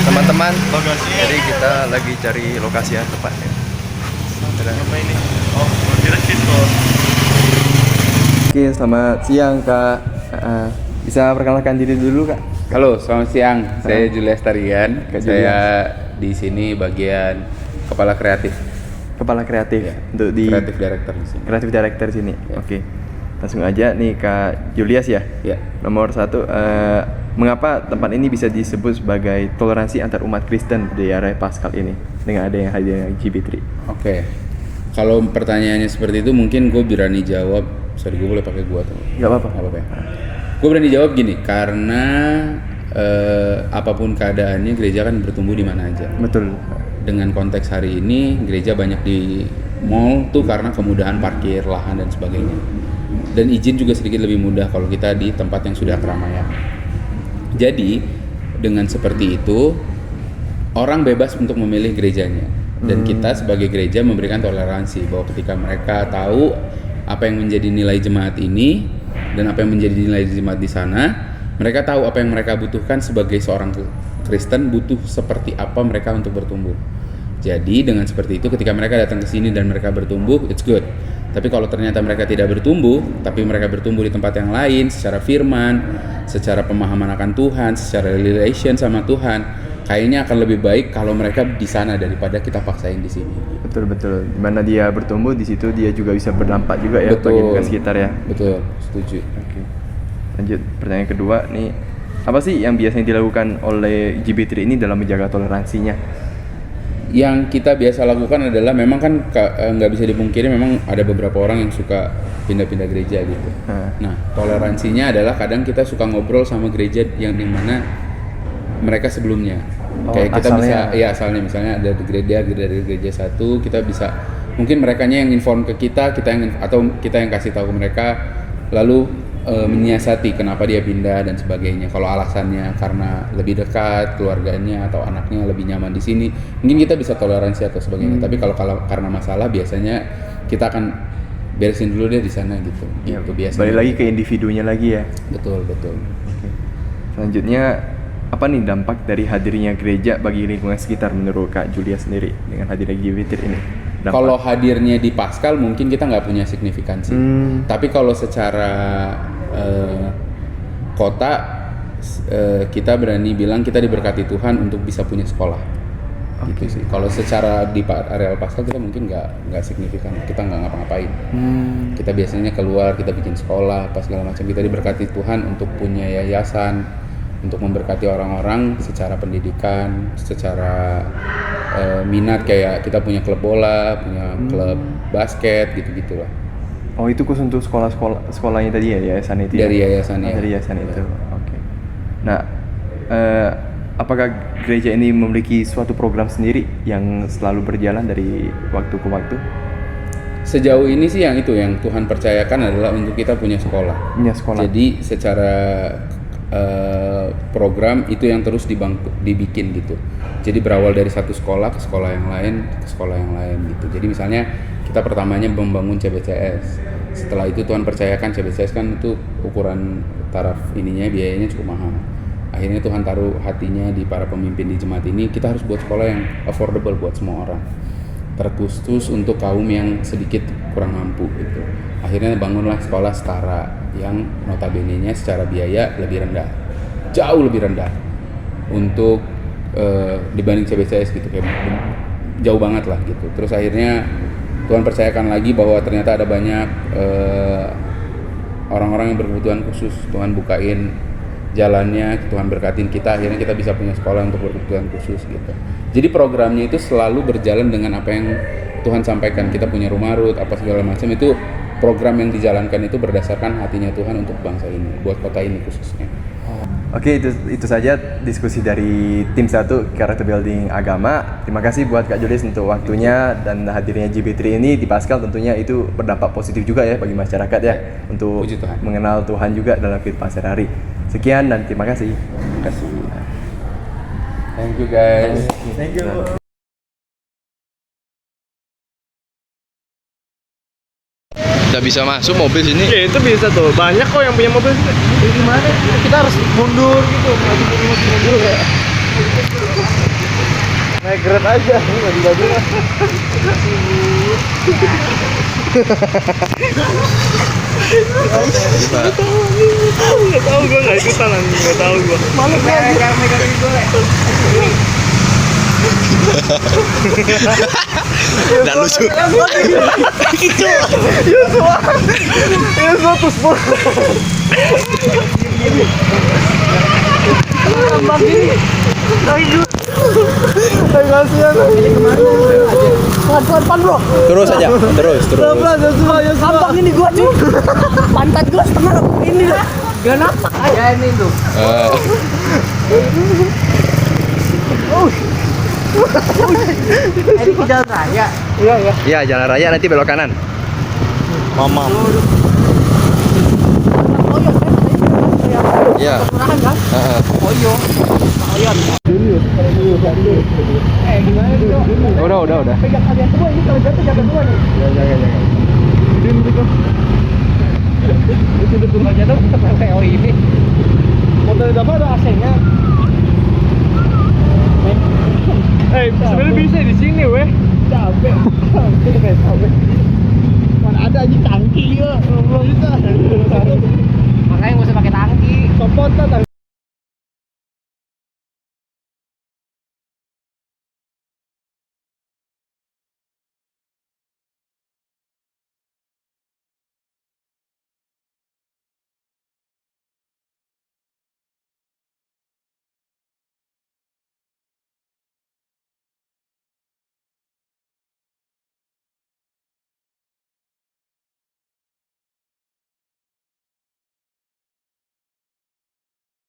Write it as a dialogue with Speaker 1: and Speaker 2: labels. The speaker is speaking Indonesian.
Speaker 1: teman-teman, jadi kita lagi cari lokasi yang tepat ya.
Speaker 2: Apa ini? Oh, kira situ.
Speaker 1: Oke, selamat siang Kak. Bisa perkenalkan diri dulu Kak?
Speaker 3: Halo, selamat siang. Saya Julius Tarigan.
Speaker 1: Kak
Speaker 3: Saya di sini bagian kepala kreatif.
Speaker 1: Kepala kreatif
Speaker 3: Ya,
Speaker 1: untuk di
Speaker 3: kreatif director di sini.
Speaker 1: kreatif director sini.
Speaker 3: Ya.
Speaker 1: Oke. Langsung aja nih Kak Julius ya.
Speaker 3: Ya.
Speaker 1: Nomor satu, mengapa tempat ini bisa disebut sebagai toleransi antar umat Kristen di area Paskal ini dengan ada yang hadir LGBT?
Speaker 3: Oke. Kalau pertanyaannya seperti itu mungkin gue berani jawab. Sorry, gue boleh pakai gue atau
Speaker 1: Gak apa-apa.
Speaker 3: nggak apa-apa ya? Gue berani jawab gini, karena apapun keadaannya gereja kan bertumbuh di mana aja.
Speaker 1: Betul.
Speaker 3: Dengan konteks hari ini gereja banyak di mall tuh karena kemudahan parkir, lahan dan sebagainya. Dan izin juga sedikit lebih mudah kalau kita di tempat yang sudah keramaian. Jadi dengan seperti itu orang bebas untuk memilih gerejanya. Dan kita sebagai gereja memberikan toleransi bahwa ketika mereka tahu apa yang menjadi nilai jemaat ini dan apa yang menjadi nilai jemaat di sana, mereka tahu apa yang mereka butuhkan sebagai seorang Kristen, butuh seperti apa mereka untuk bertumbuh. Jadi dengan seperti itu ketika mereka datang ke sini dan mereka bertumbuh, it's good. Tapi kalau ternyata mereka tidak bertumbuh, tapi mereka bertumbuh di tempat yang lain secara firman, secara pemahaman akan Tuhan, secara relation sama Tuhan, kayaknya akan lebih baik kalau mereka di sana daripada kita paksain di sini.
Speaker 1: Betul. Dimana dia bertumbuh, di situ dia juga bisa berdampak juga ya bagi
Speaker 3: Betul.
Speaker 1: lingkungan sekitar ya.
Speaker 3: Betul, setuju.
Speaker 1: Oke. Lanjut pertanyaan kedua nih, apa sih yang biasanya dilakukan oleh LGBT ini dalam menjaga toleransinya?
Speaker 3: Yang kita biasa lakukan adalah memang kan nggak bisa dipungkiri memang ada beberapa orang yang suka pindah-pindah gereja gitu. Nah, toleransinya adalah kadang kita suka ngobrol sama gereja yang dimana mereka sebelumnya. Kayak kita
Speaker 1: asalnya.
Speaker 3: asalnya misalnya ada gereja dari gereja satu, kita bisa mungkin merekanya yang inform ke kita atau kita yang kasih tahu ke mereka, lalu menyiasati kenapa dia pindah dan sebagainya. Kalau alasannya karena lebih dekat keluarganya atau anaknya lebih nyaman di sini, mungkin kita bisa toleransi atau sebagainya. Tapi kalau karena masalah biasanya kita akan beresin dulu deh di sana gitu.
Speaker 1: Ya,
Speaker 3: Gitu biasanya.
Speaker 1: balik lagi ke individunya lagi ya.
Speaker 3: Betul.
Speaker 1: Oke. Selanjutnya, apa nih dampak dari hadirnya gereja bagi lingkungan sekitar menurut Kak Julia sendiri dengan hadirnya LGBT ini? Dampak.
Speaker 3: Kalau hadirnya di Paskal mungkin kita nggak punya signifikansi. Tapi kalau secara kota, kita berani bilang kita diberkati Tuhan untuk bisa punya sekolah. Gitu sih. Kalau secara di areal Paskal kita mungkin nggak signifikan. Kita nggak ngapa-ngapain. Kita biasanya keluar, kita bikin sekolah, apa segala macam. Kita diberkati Tuhan untuk punya yayasan, untuk memberkati orang-orang secara pendidikan, secara minat, kayak kita punya klub bola, punya klub basket, gitu-gitulah.
Speaker 1: Oh, itu khusus untuk sekolahnya tadi ya, yayasan itu.
Speaker 3: Dari
Speaker 1: ya?
Speaker 3: yayasan ya.
Speaker 1: Dari yayasan itu. Oke. Nah, apakah gereja ini memiliki suatu program sendiri yang selalu berjalan dari waktu ke waktu?
Speaker 3: Sejauh ini sih yang Tuhan percayakan adalah untuk kita punya sekolah.
Speaker 1: Punya sekolah.
Speaker 3: Jadi secara program itu yang terus dibikin gitu. Jadi berawal dari satu sekolah ke sekolah yang lain gitu. Jadi misalnya kita pertamanya membangun CBCS. Setelah itu Tuhan percayakan CBCS kan itu ukuran taraf ininya biayanya cukup mahal. Akhirnya Tuhan taruh hatinya di para pemimpin di jemaat ini, kita harus buat sekolah yang affordable buat semua orang. Terkhusus untuk kaum yang sedikit kurang mampu gitu. Akhirnya bangunlah sekolah setara yang notabene-nya secara biaya lebih rendah. Jauh lebih rendah. Untuk dibanding CBCS gitu, kayak jauh banget lah gitu. Terus akhirnya Tuhan percayakan lagi bahwa ternyata ada banyak orang-orang yang berkebutuhan khusus. Tuhan bukain jalannya, Tuhan berkatin kita, akhirnya kita bisa punya sekolah untuk berkebutuhan khusus gitu. Jadi programnya itu selalu berjalan dengan apa yang Tuhan sampaikan. Kita punya rumah Ruth, apa segala macam, itu program yang dijalankan itu berdasarkan hatinya Tuhan untuk bangsa ini, buat kota ini khususnya.
Speaker 1: Oke, itu saja diskusi dari tim 1 Character Building Agama. Terima kasih buat Kak Julius untuk waktunya dan hadirnya GB3 ini di Paskal, tentunya itu berdampak positif juga ya bagi masyarakat ya, untuk
Speaker 3: Puji Tuhan.
Speaker 1: mengenal Tuhan juga dalam kehidupan sehari-hari. Sekian dan terima kasih.
Speaker 3: Terima kasih. Thank you guys.
Speaker 2: Thank you.
Speaker 1: Tidak bisa masuk mobil sini.
Speaker 2: Ya itu bisa tuh, banyak kok yang punya mobil. Gimana? Kita harus mundur gitu, mundur ya. Naik Grab aja. Baju-baju lah. Nggak tahu gue nggak ikutan anjing, nggak tahu gue. Malu gue. Megang gue.
Speaker 4: Nggak lucu.
Speaker 2: Yusuf terus bos. Tambah gini. Ayo. Kasihan. Ini kemana? Pelan-pelan bro.
Speaker 1: Terus aja, terus.
Speaker 2: Pelan-pelan Yusuf.
Speaker 5: Tampak ini gua cuy. Pantat gua setengah ini loh. Gak napak aja ini tuh. Ini ke jalan raya.
Speaker 2: Iya ya.
Speaker 1: Iya, jalan raya nanti belok kanan.
Speaker 4: Mamam.
Speaker 5: Oh iya, saya
Speaker 1: Iya.
Speaker 5: kelurahan kan?
Speaker 1: Heeh.
Speaker 5: Oh iya. Gimana itu?
Speaker 1: Udah.
Speaker 5: Pegang kalian semua ini kalau jatuh jaga dua nih.
Speaker 2: Jangan.
Speaker 5: Itu duduk aja dong sampai oh ini.
Speaker 2: Motor di depan ada AC-nya. Sebenarnya bisa di sini weh. Capek. Mana ada aja tangki ya. Belum bisa.
Speaker 5: Makanya nggak usah pakai tangki.
Speaker 2: Copot kan tangki.